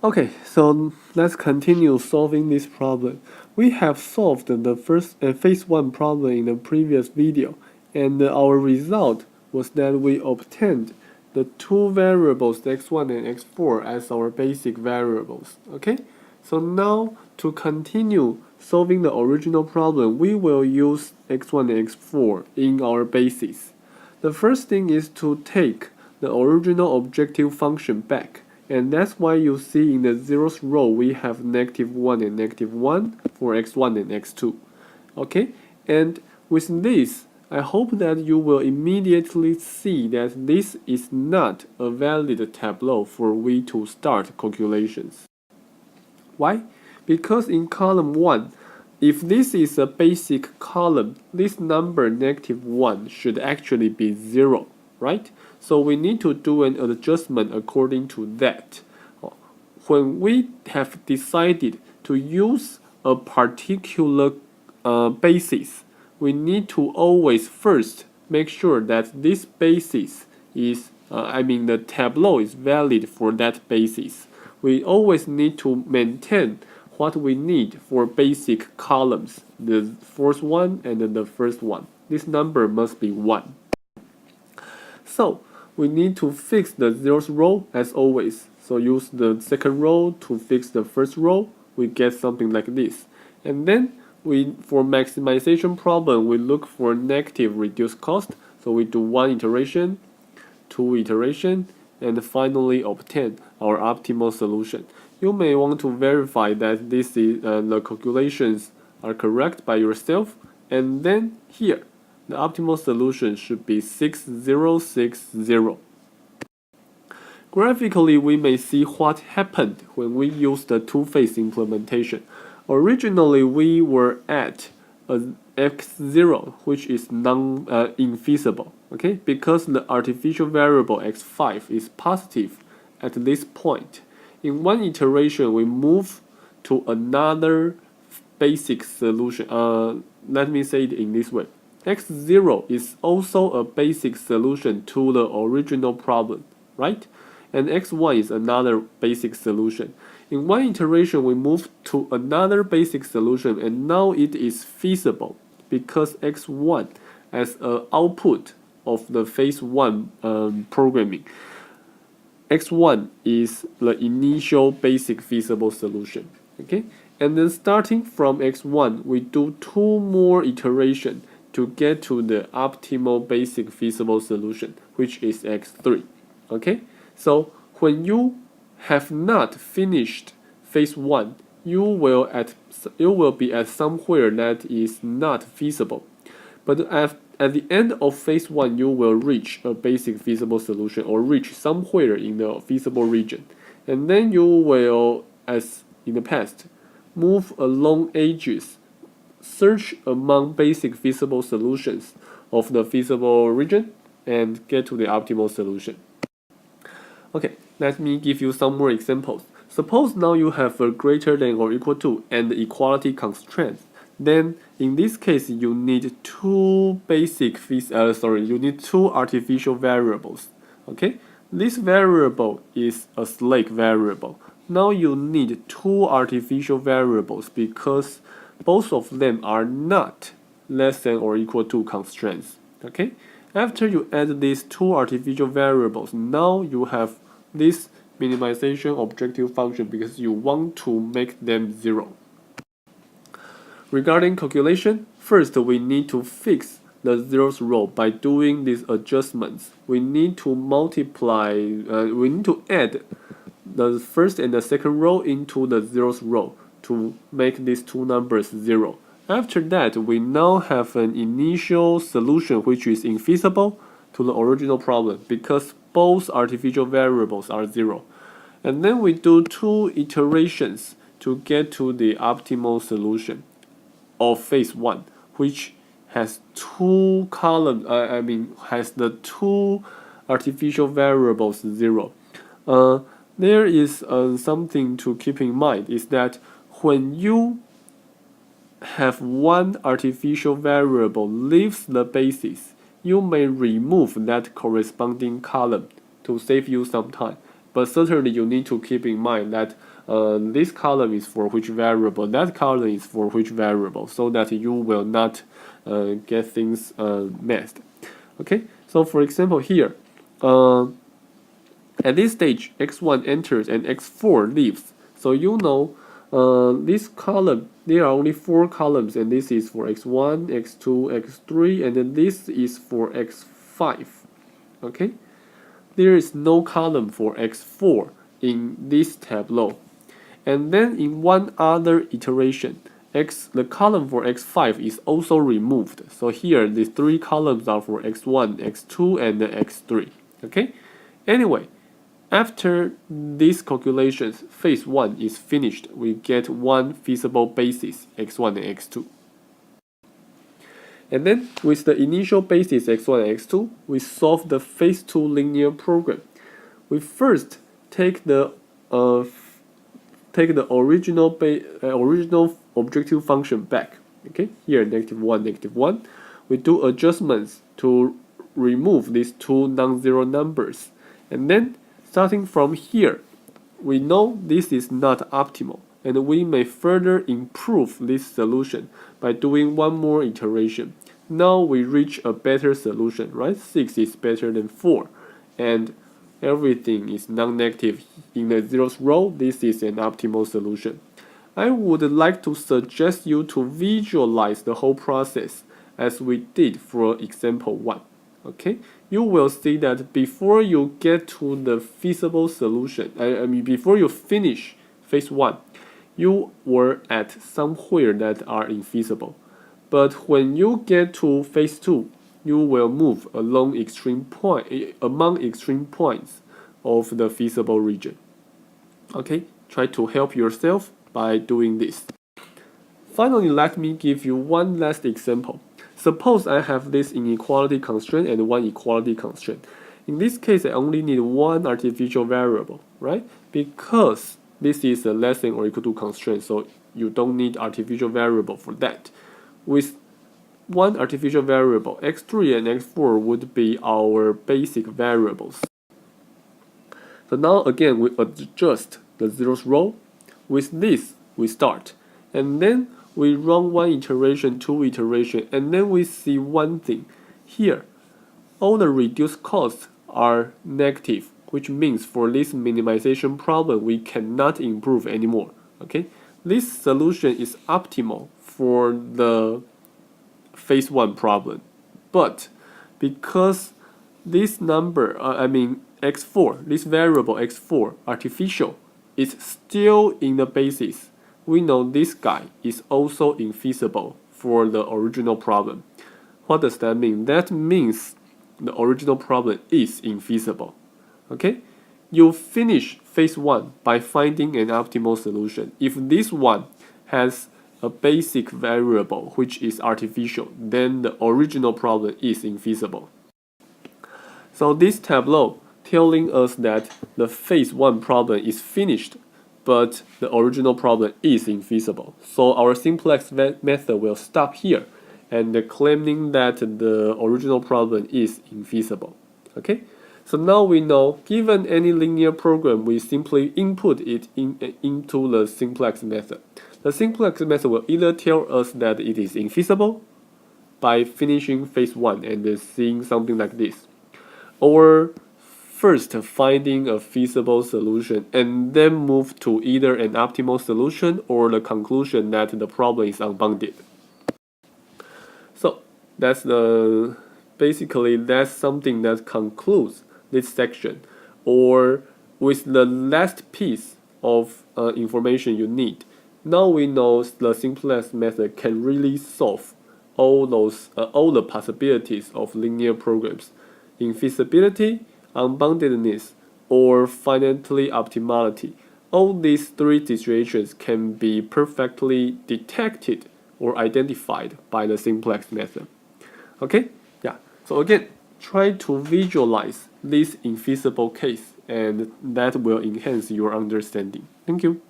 Okay, so let's continue solving this problem. We have solved the first phase 1 problem in the previous video, and our result was that we obtained the two variables x1 and x4 as our basic variables. Okay, so now to continue solving the original problem, we will use x1 and x4 in our basis. The first thing is to take the original objective function back. And that's why you see in the zeroth row we have -1 and -1 for x1 and x2. Okay? And with this, I hope that you will immediately see that this is not a valid tableau for we to start calculations. Why? Because in column 1, if this is a basic column, this number -1 should actually be 0, right? So we need to do an adjustment according to that. When we have decided to use a particular basis, we need to always first make sure that this basis is, the tableau is valid for that basis. We always need to maintain what we need for basic columns, the fourth one and the first one. This number must be 1. So we need to fix the zeroth row as always. So use the second row to fix the first row. We get something like this. And then for maximization problem, we look for negative reduced cost. So we do 1 iteration, 2 iteration, and finally obtain our optimal solution. You may want to verify that this is, the calculations are correct by yourself. And then here, the optimal solution should be 6060. Graphically, we may see what happened when we used the two-phase implementation. Originally, we were at a x0, which is infeasible, okay? Because the artificial variable x5 is positive at this point. In one iteration, we move to another basic solution. Let me say it in this way. x0 is also a basic solution to the original problem, right? And x1 is another basic solution. In one iteration, we move to another basic solution, and now it is feasible because x1 as an output of the phase 1 programming. x1 is the initial basic feasible solution. Okay, and then starting from x1, we do 2 more iterations to get to the optimal basic feasible solution, which is x3. Okay, so when you have not finished phase 1, you will be at somewhere that is not feasible. But at the end of phase 1, you will reach a basic feasible solution or reach somewhere in the feasible region. And then you will, as in the past, move along edges, search among basic feasible solutions of the feasible region, and get to the optimal solution. Okay, let me give you some more examples. Suppose now you have a greater than or equal to and equality constraints. Then in this case, you need two artificial variables. Okay, this variable is a slack variable. Now you need 2 artificial variables because both of them are not less than or equal to constraints. Okay, after you add these 2 artificial variables, now you have this minimization objective function because you want to make them 0. Regarding calculation, first we need to fix the zeroth row by doing these adjustments. We need to add the first and the second row into the zeroth row to make these 2 numbers 0. After that, we now have an initial solution which is infeasible to the original problem because both artificial variables are 0. And then we do 2 iterations to get to the optimal solution of phase 1, which has 2 columns, has the 2 artificial variables 0. There is something to keep in mind is that when you have one artificial variable leaves the basis, you may remove that corresponding column to save you some time. But certainly you need to keep in mind that this column is for which variable, that column is for which variable, so that you will not get things messed. Okay, so for example here, at this stage, x1 enters and x4 leaves. So you know this column, there are only 4 columns, and this is for x1, x2, x3, and then this is for x5. Okay, there is no column for x4 in this tableau. And then in one other iteration, the column for x5 is also removed. So here, the 3 columns are for x1, x2, and x3. Okay, anyway, after these calculations, phase 1 is finished. We get one feasible basis, x1 and x2. And then, with the initial basis x1 and x2, we solve the phase 2 linear program. We first take the original objective function back. Okay, here -1, -1. We do adjustments to remove these 2 non-zero numbers, and then starting from here, we know this is not optimal, and we may further improve this solution by doing one more iteration. Now we reach a better solution, right? 6 is better than 4, and everything is non-negative in the zeroth row. This is an optimal solution. I would like to suggest you to visualize the whole process as we did for example 1. Okay, you will see that before you get to the feasible solution, before you finish phase 1, you were at somewhere that are infeasible. But when you get to phase 2, you will move among extreme points of the feasible region. Okay, try to help yourself by doing this. Finally, let me give you one last example. Suppose I have this inequality constraint and one equality constraint. In this case, I only need one artificial variable, right? Because this is a less than or equal to constraint, so you don't need artificial variable for that. With one artificial variable, x3 and x4 would be our basic variables. So now again, we adjust the zeroth row. With this, we start. And then we run one iteration, 2 iteration, and then we see one thing. Here, all the reduced costs are negative, which means for this minimization problem, we cannot improve anymore. Okay, this solution is optimal for the phase 1 problem. But because this number, x4, this variable x4, artificial, is still in the basis, we know this guy is also infeasible for the original problem. What does that mean? That means the original problem is infeasible. Okay? You finish phase 1 by finding an optimal solution. If this one has a basic variable which is artificial, then the original problem is infeasible. So this tableau telling us that the phase 1 problem is finished, but the original problem is infeasible. So our simplex method will stop here and claiming that the original problem is infeasible. Okay? So now we know, given any linear program, we simply input it into the simplex method. The simplex method will either tell us that it is infeasible by finishing phase 1 and seeing something like this, or first finding a feasible solution and then move to either an optimal solution or the conclusion that the problem is unbounded. So that's that's something that concludes this section, or with the last piece of information you need. Now we know the simplex method can really solve all the possibilities of linear programs: infeasibility, unboundedness, or finitely optimality. All these 3 situations can be perfectly detected or identified by the simplex method. Okay? Yeah. So again, try to visualize this infeasible case, and that will enhance your understanding. Thank you.